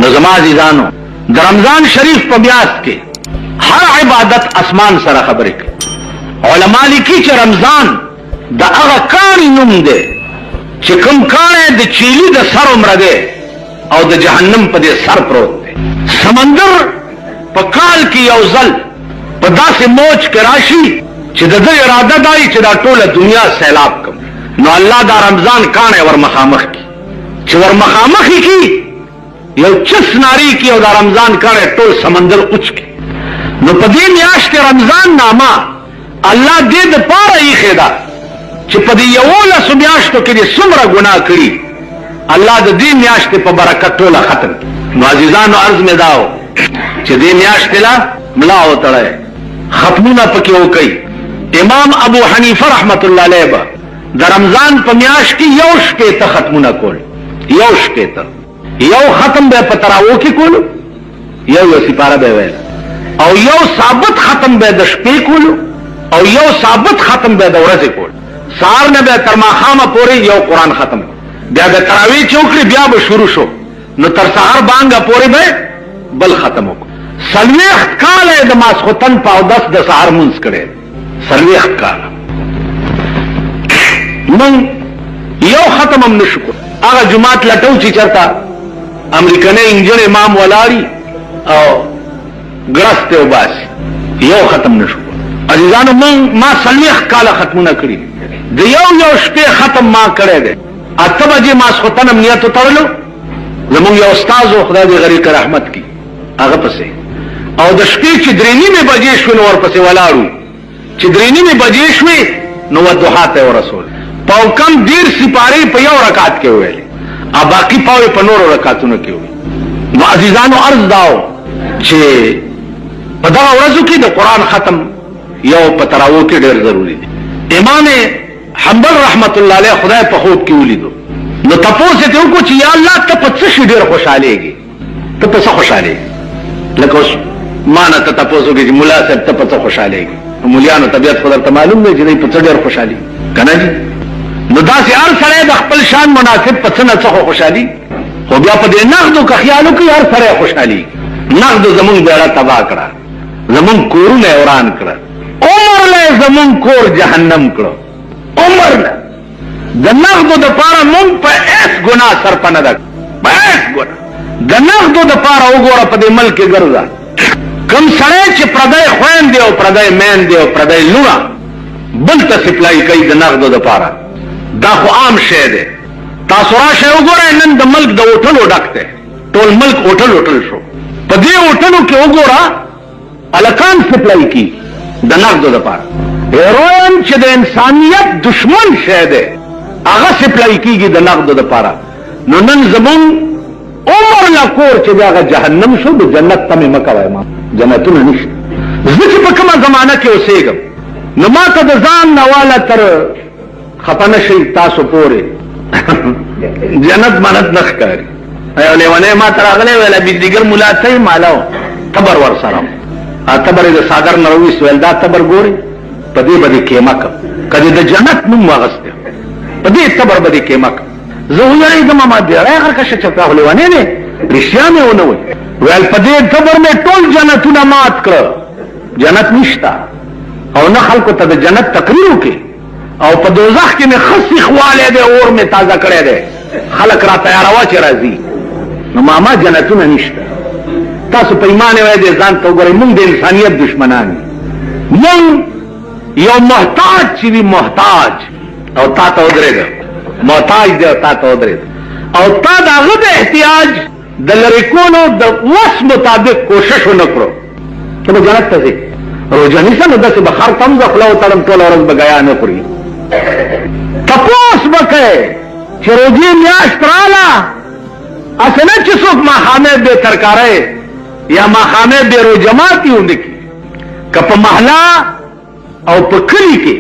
نو زما عزیزانو د رمضان شریف په میاشت کې هر عبادت اسمان سره خبرې کوي. علما لیکي چې رمضان د هغه کاڼي نوم دی چې کوم کاڼی د چیلي د سر عمره دی او د جهنم په دې سر پروت دی. سمندر په کال کې یو ځل په داسې موج کې راشي چې د دې اراده دای چې دا ټوله دنیا سیلاب کړي، نو الله دا رمضان کاڼی ور مخامخ کی چې ور مخامخ کی یو چس ناری کی او دا رمضان کاڼی ټول سمندر اوچ کی. نو په دې میاشت رمضان نامه الله دې د پاره یې خېدا چې په دې یو لس میاشتو کې دې څومره ګناه کړی، الله د دې میاشتې په برکت ټوله ختم. نو عزیزانو عرض مې داو چې دې میاشتې لا ملا وتړی ختمونه پکې وکړي. امام ابو حنیفه رحمت الله علیه به د رمضان په میاشت کې یو شپېته ختمونه کول، یو شپېته، یو ختم به په تراویح کې کول، یو سپاره به ویل، او یو ثابت ختم به د شپې کول، او یو ثابت ختم به د ورځې کول. سهار نه به تر ماښامه پورې یو قرآن ختم، بیا د تراویح چې وکړي بیا به شروع شو، نو تر سهار بانګه پورې به بل ختم وکړو. 40 کاله د ماسخوتن په اودس د سهار مونځ کړی، 40 کاله من یو ختم هم نشو کړ. هغه جماعت لټو چې چرته امریکنۍ انجن امام ولاړي او ګرسته وباسي، یو ختم نشو کړ. عزیزانو ما 40 کاله ختمونه کړی، د یو شپې ختم ما کړی دی. 8 بجې ماسخوتن هم نیت وتړلو، زمونږ یو استاد خدای دې غریق رحمت کی هغه پسې، او د شپې چې 3:30 بجې شوې نو ورپسې ولاړو، چې 3:30 بجې شوې نو ودوحا ته ورسول. پاو کم 1.5 سپارې په یو رکعت کې ویلې، او باقي پاو په نورو رکعتونو کې ویلې. نو عزیزانو عرض داو چې په دغه ورځو کې د قرآن ختم یو په تراویح کې ډېر ضروری دی. امام حنبل رحمت الله علیه خدای په خوب کې ولیدو، نو تاسو ته وکړو چې یا الله ته په څه شي ډېر خوشالېږي، ته په څه خوشالېږي؟ لکه اوس ما نه ته تاسو کې چې مولا صاحب ته په څه خوشالېږي، مولیانو طبیعت خو درته معلوم دی چې په څه ډېر خوشالي کنه جی. نو داسې هر سړی د خپل شان مناسب په څه نه څه خوشالي، خو بیا په دې نقدو که خیالو کې هر سړی خوشالي. نقدو زمونږ بیړه تباه کړه، زمونږ کورونه وران کړه، عمر له زمونږ کور جهنم کړه، عمر له د نقدو د پاره مونږ په اس ګناه سرپه نه ده، په اس ګناه د نقدو د پاره وګوره په دې ملک کې ګرځه. کم سړی چې پردی خویندې او پردی میندې او پردی لوڼه بل ته سپلای کوي د نقدو د پاره، دا خو عام شی دی. تاسو راشئ وګورئ نن د ملک د هوټلو ډک دی، ټول ملک هوټل شو. په دې هوټلو کې وګوره الکان سپلای کی د نقدو د پاره. هیروین چې د انسانیت دشمن شی دی هغه سپلای کیږي د نقدو د پاره. نو نن زمون عمر لا کور چې هغه جهنم شو، د جنت ته مې مکوای، ما جنتونه نشته. زه چې په کومه زمانه کې اوسېږم نو ما ته د ځان نه والا تر خپنه شي تاسو پورې جنت منت نه ښکاري. ایو لیوانه ما تر اغله ویله بجلیګر مولا ته مالاو تبر ور سره تبر د صادر نروي سوال دا تبر ګوري په دې باندې کېمک کدی د جنت نوم واغسته په دې تبر باندې کېمک. زه ویل ما دې راغر کښه چې په لیوانه نه رښتیا مې ونه ویل په دې تبر مې ټول جنتونه مات کړ، جنت نشتا او نه خلکو ته د جنت تقریر وکي، او په دوزخ کې مې خصي خواله دې اور مې تازه کړی دی، خلک را تیاروا چې راځي. نو ما جنتونه نشته. تاسو په ایمان وای دې ځان ته وګورئ، موږ د انسانیت دشمنان موږ یو محتاج چې وي محتاج او تا ته ودرېږه، محتاج دی او تا ته ودرېږه، او تا د هغه د احتیاج د لرې کولو د وس مطابق کوشش ونه کړو ته به جنت ته ځې. روژه نیسه نو داسې به خر ته هم زه خوله وتړم ټوله ورځ به ګیا نه خوري. تپوس به کوې چې روژې میاشت راله، هسې نه چې څوک ماښامې بې ترکارۍ یا ماښامې بې روژه ماتي ونه کړي. که په محله او په کلي کې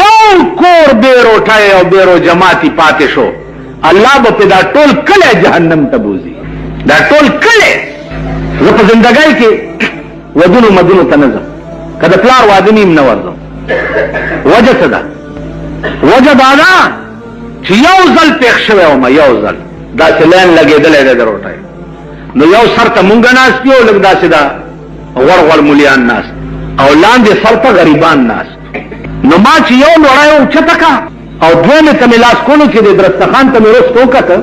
یو کور بې روټۍ او بې روژه ماتي پاتې شو، الله به په دا ټول کلی جهنم ته بوځي، دا ټول کلی. زه په زندګۍ کې ودونو مدونو ته نه ځم، که د پلار واده نیم نه ورځم. وجه څه ده؟ وجه دا ده چې یو ځل پېښ شوی وم، یو ځل داسې لین لګېدلی دی د روټۍ، نو یو سر ته مونږ ناست یو لږ داسې دا غوړ غوړ مولیان ناست او لاندې سر ته غریبان ناست. نو ما چې یو لوړی اوچته کا او دویمې ته مې لاس کولو چې د درستخان ته مې رست وکته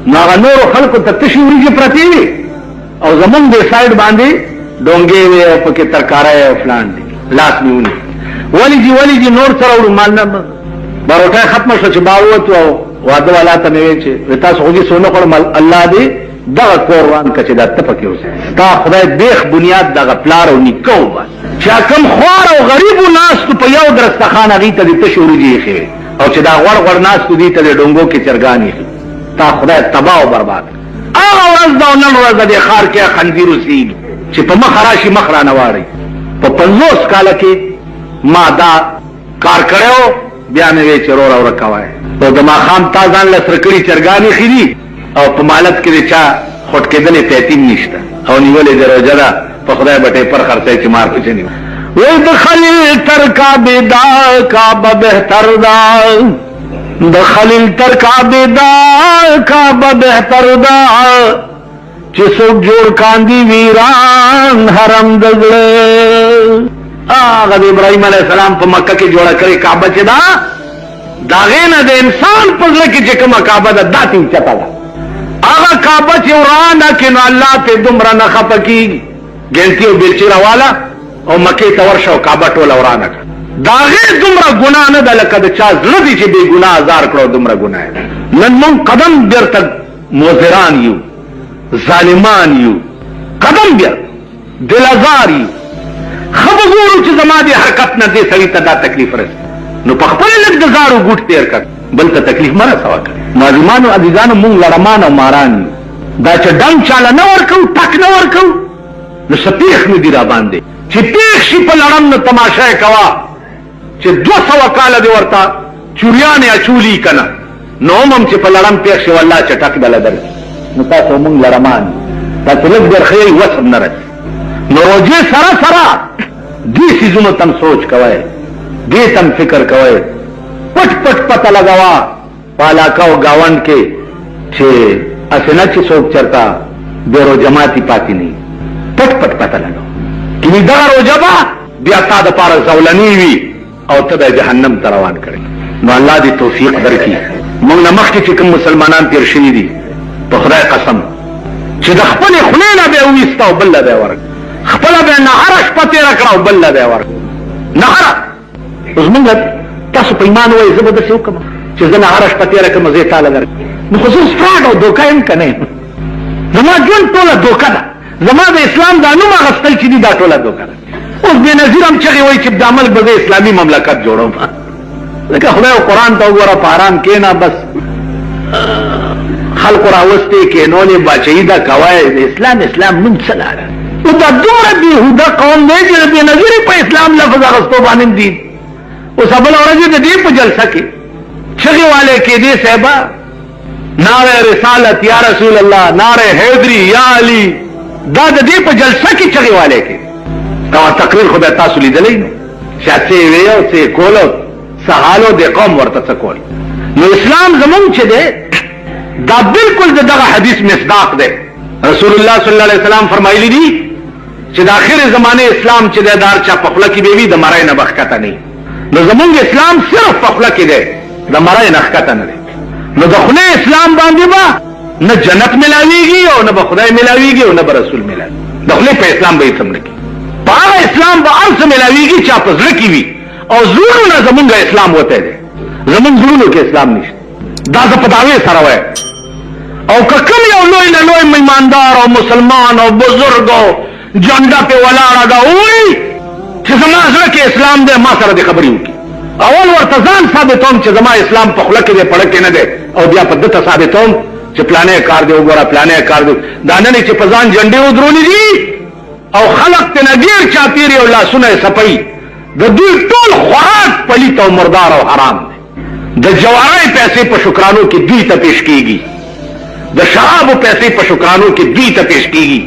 نو هغه نورو خلکو ته تشې وریجې پرتې وې او زمونږ دې سایډ باندې ډونګې وې او پکې ترکاری او فلان دي. لاس مې ونی ولې جي نور سره وړو مال نه باروټه ختمه شو چې باوت او واده والا ته مې وې چې تاسو خو دې سونه خورم الله دې دغه قرآن کچې دا ته پکې اوسه تا خدای دیخ بنیاد دغه پلار او نیکو بس چې کوم خوار او غریب ناس په یو درستخان هغې ته دې تشې وریجې ایښې او چې دا غوړ غوړ ناس دې ته د ډونګو کې چرګان ایښي تا خدای تباه او برباد. هغه ورځ دا نن ورځ د دې ښار کې خنزیر اوسېږي چې په مخ راشي مخ رانه واړئ. په 50 کاله کې ما دا کار کړی بیا مې وی چې رور او رکوای او د ماښام تا ځان له سره کړي چرګانې ښې دي او په مالت کې د چا خوټ کېدلې پیتیم نشته او نیولې د روژه ده په خدای بټې پر خرڅی چې مار پچې نیو. وی د خلیل تر کعبې دا کعبه بهتر ده د خلیل تر کعبې دا کعبه بهتر ده چې څوک جوړ کاندي ویران حرم د زړه. هغه د ابراهیم علیه السلام په مکه کې جوړه کړې کعبه چې ده د هغې نه د انسان په زړه کې چې کومه کعبه ده دا تې اوچته ده. هغه کعبه چې ورانه کړي نو الله پې دومره نه خفه کېږي ګنټي او بیلچې راواله او مکې ته ورشه او کعبه ټوله ورانه کړه. د هغې دومره ګناه نه ده لکه د چا زړه دي چې بې ګناه ازار کړو دومره ګناه ده. نن مونږ قدم بیرته مضران یو ظالمان یو قدم بیرته دل ازار یو ښه به ګورو چې زما دې حرکت نه دې سړي ته دا تکلیف رسي نو په خپله لږ د زارو ګوټ تېر کړ بل ته تکلیف مه رسوه کړې. معلمانو عزیزانو مونږ لړمان او ماران یو دا چې ډنګ چاله نه ورکوو ټک نه ورکوو نو څه پېښ نه دي راباندې چې پېښ شي په لړم نو تماشه یې کوه چې 200 کاله دې ورته چوریانې اچولي که نه نو هم چې په لړم پېښ شي والله چې ټک بله درکړي. نو تاسو مونږ لړمان تاسو لږ در ښیئ وس هم نه رسي. نو روجې سره دې څیزونو تم سوچ کوئ دې تم فکر کوئ پټ پټ پته لګوه په علاقه او ګاونډ کې چې اسې نه چې څوک چېرته بې روجماتي پاتې نه وي پټ پټ پته لګوه کینې دغه روجه به بیا تا دپاره زولنې وي او ته به جهنم ته روان کړې. نو الله دې توفیق درکړي. موږ نه مخکې چې کوم مسلمانان تېر شوي دي په خدای قسم چې د خپلې خولې نه به یې وویسته او بل له به یې ورکړه خپله به یې نهره شپه تېره کړه او بل له به یې ورکړه نهره. اوس مونږ تاسو په ایمان وایئ زه به داسې وکړم چې زه نهره شپه تېره کړم زه یې تاله درکړم نو خو زه فراډ او دوکه یم که نه یم زما ژوند ټوله دوکه ده زما د اسلام دا نوم اخیستل چې دي دا ټوله دوکه ده. اوس بېنظیر هم چغې وایي چې دا ملک به زه اسلامي مملکت جوړوم ځکه خدای او قرآن ته وګوره په آرام کښېنه بس خلقو راوستې کښېنولې باچهي ده کوی د اسلام نوم څه لاره نو دا دومره بېهوده قوم دی چې د بېنظیرې په اسلام لفظ اخیستو باندې دي. اوس بله ورځ د دې په جلسه کې چغې والی کېدې صاحبه نعره رسالت یا رسول الله نعره حیدري یا علی دا د دې په جلسه کې چغې والی کېدې دا تقریر خو بیا تاسو لیدلی نو چې څه یې وی او څه یې کولو څه حالو د قوم ورته څه کول. نو اسلام زمونږ چې دی دا بالکل د دغه حدیث مصداق دی. رسول الله صلی الله علیه وسلم فرمایلی دي چې د آخر زمانه اسلام چې دی دار چا په خوله کې به وي د مرۍ نه به ښکته نه وي. نو زمونږ اسلام صرف په خوله کې دی د مرۍ نه ښکته نه دی. نو د خولې اسلام باندې به نه جنت ملاویږي او نه به خدای ملاویږي او نه به رسول ملاویږي. د خولې په اسلام به هېڅ هم نه کېږي. په هغه اسلام به هر څه ملاویږي چې په زړه کې وي او زړونو نه زمونږ اسلام وتی دی زمونږ زړونو کې اسلام نشته. دا زه په دعوې سره وایم او که کوم یو لوی نه لوی میماندار او مسلمان او بزرګ او جنډه پې ولاړه ده ووایي چې زما زړه کې اسلام دی ما سره دې خبرې وکړي. اول ورته ځان ثابتوم چې زما اسلام په خوله کې دی پړه کې نه دی او بیا په ده ته ثابتوم چې پلانې کار دی وګوره پلانې کار دی. دا نه دی چې په ځان جنډې ودرولي دي او خلق ته نه ډېر چاپېري او لاسونه یې څپوي د دوی ټول خوراک پلیت او مردار او حرام دی. د جوارۍ پیسې په شکرانو کې دوی ته پیش کېږي د شرابو پیسې په شکرانو کې دوی ته پیش کېږي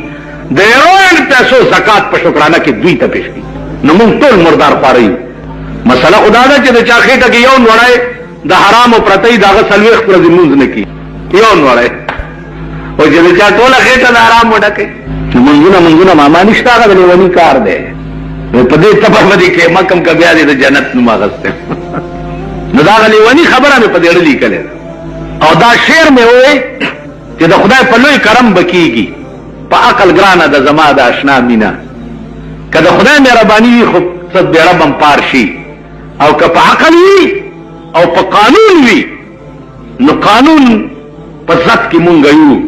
د هیروین پیسو زکات په شکرانه کې دوی ته پیش کېږي. نو موږ ټول مردار خواره یو. مسله خدا ده چې د چا خېټه کې یو نوړی د حرامو پرته یي د هغه 40 ورځې لمونځ نه کېږي یو نوړی او چې چا ټوله خېټه د آرام وډکې منځونه ماما نشته، هغه د لیوني کار دی. په دې تبر باندې کې مکم کا بیا دې د جنت نوم اغسته. نو دا لیونی خبره مې په دې اړه لیکلې او دا شعر مې وې چې د خدای په لوی کرم بکیږي په عقل ګرانه د زما د آشنا مینا، کله خدای مهرباني وي خو څه به ربم پار شي، او که په عقل وي او په قانون وي نو قانون په ذات کې مونږ یو،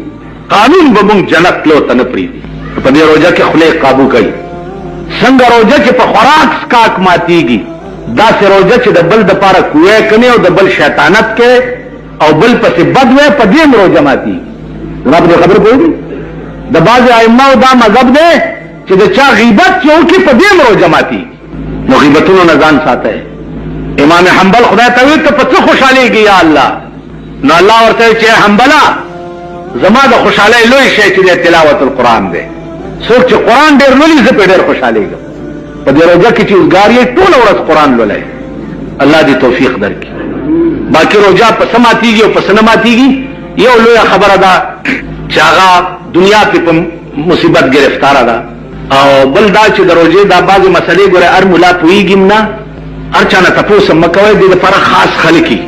قانون به مونږ جنت لو ته نه پریږدي. په دې روزه کې خله قابو کوي. څنګه روزه چې په خوراک سکاک ماتيږي، دا سه روزه چې د بل د پاره کوی کني او د بل شیطانت کې او بل پسې بد وې په دې روزه ماتي. جناب دې خبر پوهیږي د بعض ائمه دا مذهب دی چې د چا غیبت یو کې په دې روزه ماتي. نو غیبتونو نه ځان ساتي. امام حنبل خدای ته وي ته په څه خوشاليږي یا الله؟ نو الله ورته چې حنبلا زما د خوشاله لوی شی چې تلاوت القرآن دی. څوک چې قرآن ډېر لولي زه په ډېر خوشالېږم. په دې روزه کې چې ګاریې ټوله ورځ قرآن لولای، الله دې توفیق درکړي. باقي روزه په سماتيږي او په سنماتيږي یو لوی خبره ده چې هغه دنیا په مصیبت گرفتار ده، او بل دا چې د روزه دا بعضي مسلې ګوره هر مولا پويږي نه، هر چا نه تاسو مکوئ دې لپاره خاص خلقي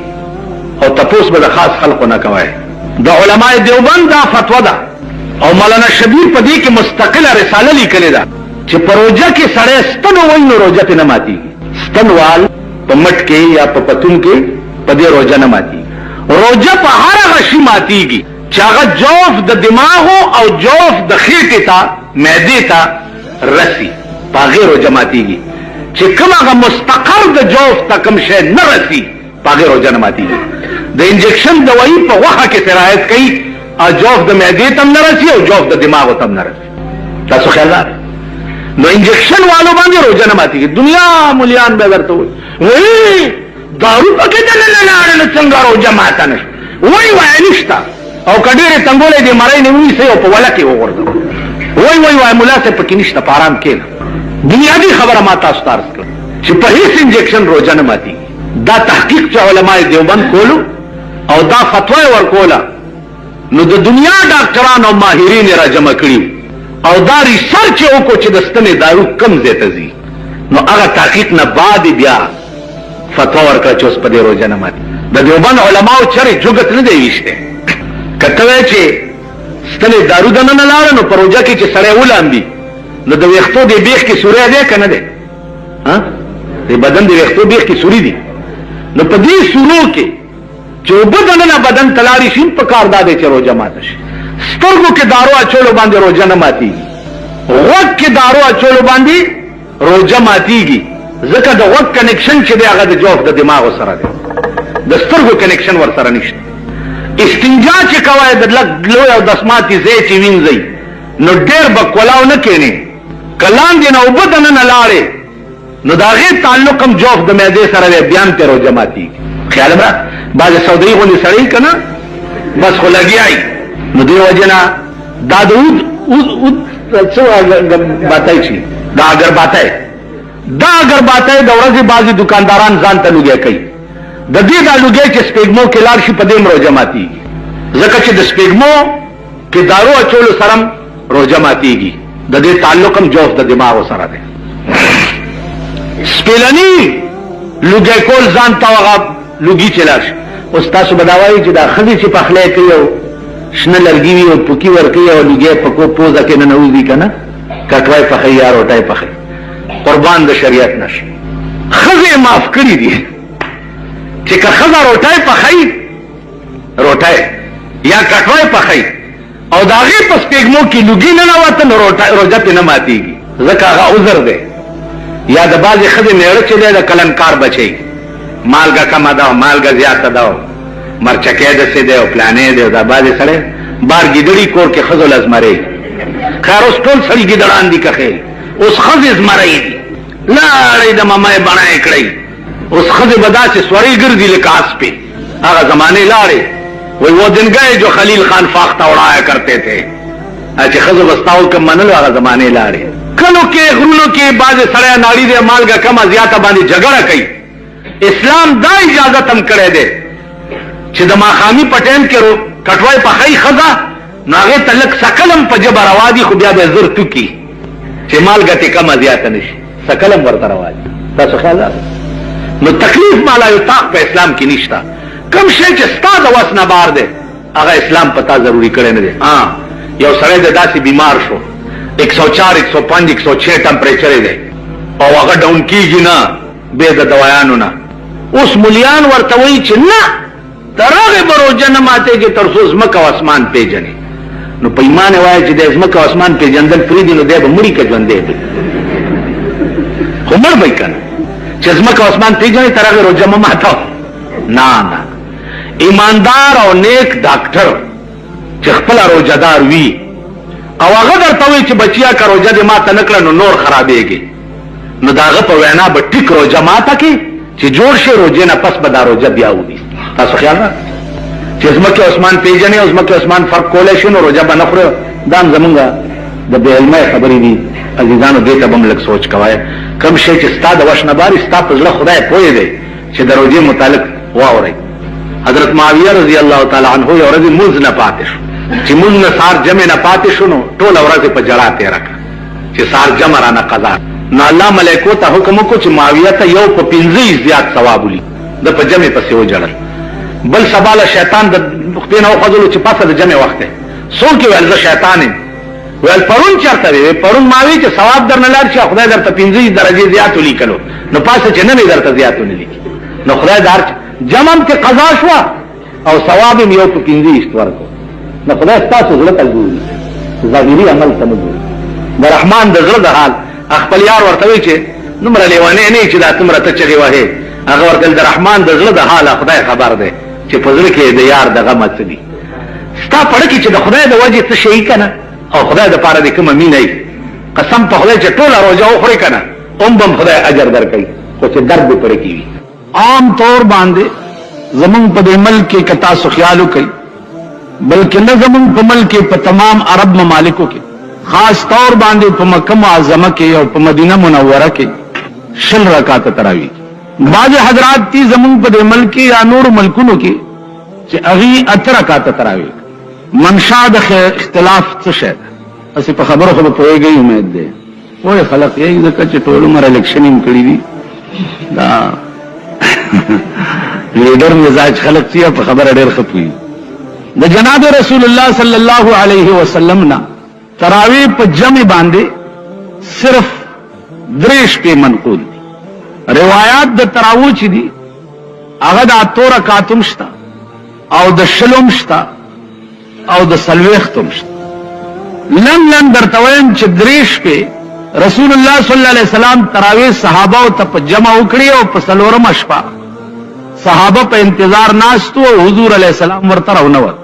او تاسو به د خاص خلقو نه کوئ. د علماء دیوبند دا فتوا ده او مولانا شبیر په دې کې مستقله رساله لیکلې ده چې پروژه کې سړی ستنو وای نو روزه ته نه ماتي. ستنوال په مټ کې یا په پتون کې په دې روزه نه ماتي. روزه په هر غشي ماتيږي چې هغه جوف د دماغ او جوف د خېټې ته معدې ته رسي، په هغه روزه ماتيږي. چې کوم هغه مستقر د جوف ته کوم شی نه رسي په هغه روزه نه ماتيږي. د انجکشن دوايي په وخت کې سرایت کوي او جوف د معدې ته نه رسي او جوف د دماغ ته نه رسي. تاسو خیال لرئ؟ نو انجکشن والو باندې روزه نه ماتيږي. دنیا مليان به درته وایي دارو پکې دلته لاړل څنګه روزه ماته نشي، وای نشتا او کډېره تنګولې دې مړې نه وي سه په ولا کې وګورځو، وای مولا ته پکې نشته پارام کې. بنیادی خبره ما تاسو ته عرض کړم چې په هیڅ انجکشن روزه نه ماتيږي. دا تحقیق چې علماء دیوبند کولو او دا فتوا ورکوله، نو د دنیا ډاکټرانو او ماهرین را جمع کړي او دا ریسرچ وکړو چې د ستنې دارو کم ځای ته ځي. نو هغه تحقیق نه بعد بیا فتوا ورکړه چې اوس په دې روزه نه ماتي. د دیوبند علماو چرې جوګت نه دی ویشته. کته وای چې ستنې دارو د نه لاړ نو په روزه کې چې سړی ولامبي نو د ویښتو د بیخ کې سورې دی کنه دی؟ ها؟ د بدن د ویښتو بیخ کې سوري دي. نو په دې سورو کې چې وبدنه بدن تلاری شین په کار داده چې روزه ماته شي. سترګو کې دارو اچولو باندې روزه نه ماتيږي. غوږ کې دارو اچولو باندې روزه ماتيږي، ځکه د غوږ کنیکشن چې دی هغه د جوف د دماغ سره دی، د سترګو کنیکشن ور سره نشته. استنجا چې کوي د لوی او دسماتي ځای چې وینځي نو ډېر بکولاو نه کینی، کلام دی نه وبدنه نه لاړې نو دا غي تعلق هم جوف د معدې سره دی، بیان ته روزه ماتيږي. خیال مرا باز سعودي غونې سړی کنه بس خو لګیای نو دی وجنا دا دود څو باتای شي دا اگر باتای د ورځې بازي دکانداران ځان ته لګي کوي. د دې دا لګي چې سپېګمو کې لار شي په دې روزه ماتيږي، ځکه چې د سپېګمو کې دارو اچولو سره روزه ماتيږي. د دې تعلق هم جوف د دماغ سره دی. سپېلنی لګي کول ځان ته وغه لوګي چلاش. اوس تاسو بداوي چې دا خدي چې پخلې کوي او شنه لرګي وي او پوکي ورکي او لګي پکو پوزا کې نه نوځي کنه کټوای پخې یا روټای پخې، قربان د شریعت نشي. خزه معاف کړی دي چې که خزه روټای پخې روټای یا کټوای پخې او داغه پس پیګمو کې لوګي نه وته روټای روزه نه ماتيږي، ځکه هغه عذر دی. یا د بازي خزه میړه چې د کلنکار بچي مالګه کما دا مالګه زیاته دا مرچکه د سي دی او پلانې دی دا باندې سره بار ګډړي کور کې خزل ازمري خیر اوس ټول سړي ګډړان دي کخې اوس خزې ازمري لاړې د مامای بنای کړی اوس خزې بدا چې سوري ګرځي لکاس په هغه زمانه لاړې وای و دن گئے جو خلیل خان فاختہ اڑایا کرتے تھے چې خزو بستاول کم منلو هغه زمانه لاړې. کلو کې غرونو کې باز سړی ناړي دې مالګه کما زیاته باندې جګړه کوي. اسلام دا اجازه تم کړی دی چې د ماخامي پټین کې کټوای په خی خزا نو هغه تلک سکلم په جبر روادي خو بیا به زر توکي چې مالګه کم زیات نشي سکلم ورته روادي تاسو خیال نو تکلیف مالا یطاق په اسلام کې نشتا کم شي چې ستا د وس نه بار دی هغه اسلام پتا ضروری کړی نه دی یو سړی د داسې بیمار شو 104 105 106 ټمپریچر دی او هغه ډاون کیږي نه به د دوايانو نه اوس مليان ورته وایي چې نه ترغه بروجه نه ماته کې تر څو زمکه او اسمان پیژني نو په ایمان وایي چې د زمکه او اسمان پیژندل فریدي نو دی به مړی کې ژوند دی خو مړ به کنه چې زمکه او اسمان پیژني ترغه روجه ما ماته نه ایماندار او نیک ډاکټر چې خپل روجدار وي او هغه درته وایي چې بچیا کا روجه دې ماته نکړه نو نور خرابېږي نو داغه په وینا به ټیک روجه ماته کې چې جوړ شي روجه نه پس به دا روجه بیا ودی تاسو خیال را چې زمکه اسمان پیژنې او زمکه اسمان فرق کولای شي نو روجه به نه خوري دام زمونږه د بې علمه خبرې دي عزیزانو دې ته هم لږ سوچ کوئ کم شي چې ستا د وشنه باري ستا په زړه خدای پوهې دی چې د روجې متعلق واورئ حضرت معاویه رضی الله تعالی عنہ یو ورځ موز نه پاتې شو چې موز نه سار جمع نه پاتې شو نو ټول ورځ په جړا تیر کړ چې سار جمع را نه قضا نو الله ملائکو ته حکم وکړ چې معاویه ته یو په 15 زیات ثواب ولي د په جمع پسې وجړل بل سباله شیطان د مختین او خذلو چې پاسه د جمع وخت څوک ویل زه شیطان یم ویل پرون چرته وی پرون ماوی چې ثواب درنه لار چې خدای درته 15 درجه زیات ولیکلو نو پاسه چې نه درته زیات ولیکي نو خدای دار جمع کې قضا شو او ثواب یې یو په 15 ورکو نو خدای تاسو زړه ته ګوري ظاهري عمل ته نه ګوري د رحمان د زړه د حال خپل یار ورته وی چې نمره لیوانه نه چې دا تمره ته چغي وه هغه ورته د رحمان د زړه د حال خدای خبر دی چې په زړه کې د یار دغه مت دي ستا پړه کې چې د خدای د وجه څه شي کنه او خدای د پاره د کوم مینه قسم په خدای چې ټول روزه وخوري کنه بم خدای اجر درکړي خو چې درد پړه کې وي عام طور باندې زمون په دې ملک کې کتا سو خیالو کوي بلکې نه زمون په ملک کې په تمام عرب ممالکو کې خاص طور باندې په مکه معظمه کې او په مدینه منوره کې شل رکعات تراوی بعض حضرات تی زمون په دې ملک یا نور ملکونو کې چې اغي اتر رکعات تراوی منشا د اختلاف څه شه اسی په خبرو خو په ویږي امید ده وای خلق یې ځکه چې ټول عمر الیکشن هم کړی دي دا لیډر مزاج خلق چې په خبره ډېر خپوي د جناب رسول الله صلی الله علیه وسلم نا تراوی په جمع باندې صرف دریش په منقول دي روایت د تراوی چې دي هغه د اتو رکعاتم شتا او د شلم شتا او د سلويختم شتا لن درتوین چې دریش په رسول الله صلی الله علیه وسلم تراوی صحابه او ته جمع وکړي او په سلورم شپه صحابه په انتظار ناستو او حضور علیہ السلام ورته راونور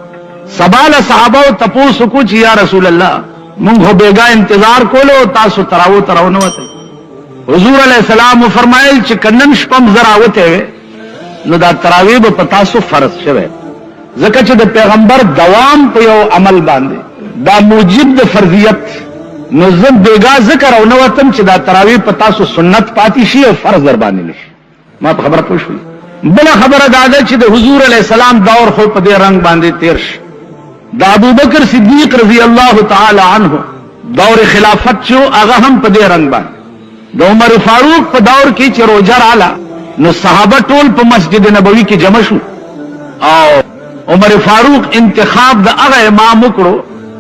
سباله صحابه او تپوس کو چې یا رسول الله موږ بیګا انتظار کولو تاسو تراو تراونوت حضور علیہ السلام فرمایل چې کنن شپم زراوته نو دا تراوی په تاسو فرض شوه ځکه چې د پیغمبر دوام په یو عمل باندې دا موجب د فرضیت نو زه بیګا ذکر او نوتم چې دا تراوی په تاسو سنت پاتې شي او فرض در باندې نشي ما په خبره پوښوي بل خبره دا ده چې د حضور علیہ السلام دور خو په دې رنگ باندې تیر شي د ابوبکر صدیق رضی الله تعالی عنہ دور خلافت شو هغه هم په دې رنگ باندې د عمر فاروق په دور کې چې روزه رااله نو صحابه ټول په مسجد نبوي کې جمع شو او عمر فاروق انتخاب د هغه امام وکړو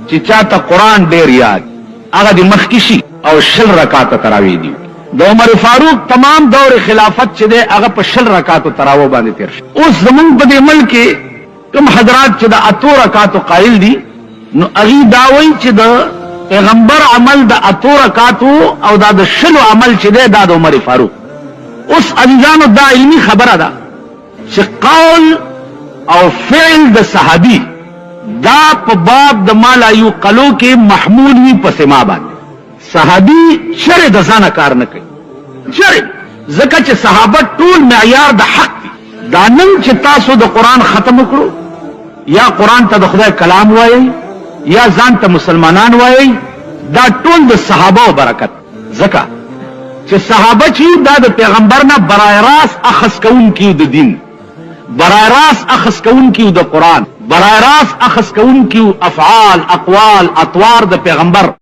چې چاته قران ډیر یاد هغه د مخکشي او شل رکعات تراوی دي د عمر فاروق تمام دور خلافت چې ده هغه په شل رکعات تراوی باندې تیر شو اوس زمون په دې ملک کوم حضرات چې د اتو رکعات قائل دي نو اغي داوي چې د پیغمبر عمل د اتو رکعات او د شلو عمل چې ده د عمر فاروق اوس عزیزانو دا علمي خبره ده چې قول او فعل د صحابي دا په باب د مالا یو قلو کې محمول وي په سما باندې صحابي شر د ځانه کار نه کوي شر ځکه چې صحابه ټول معیار د حق دي دا نن چې تاسو د قران ختم وکړو یا قران ته د خدای کلام وایي یا ځان ته مسلمانان وایي دا ټول د صحابه برکت ځکه چې صحابه چې دا د پیغمبر نه برای راست اخذ کون کیو د دین برای راست اخذ کون کیو د قران برای راست اخذ کوونکي افعال اقوال اطوار د پیغمبر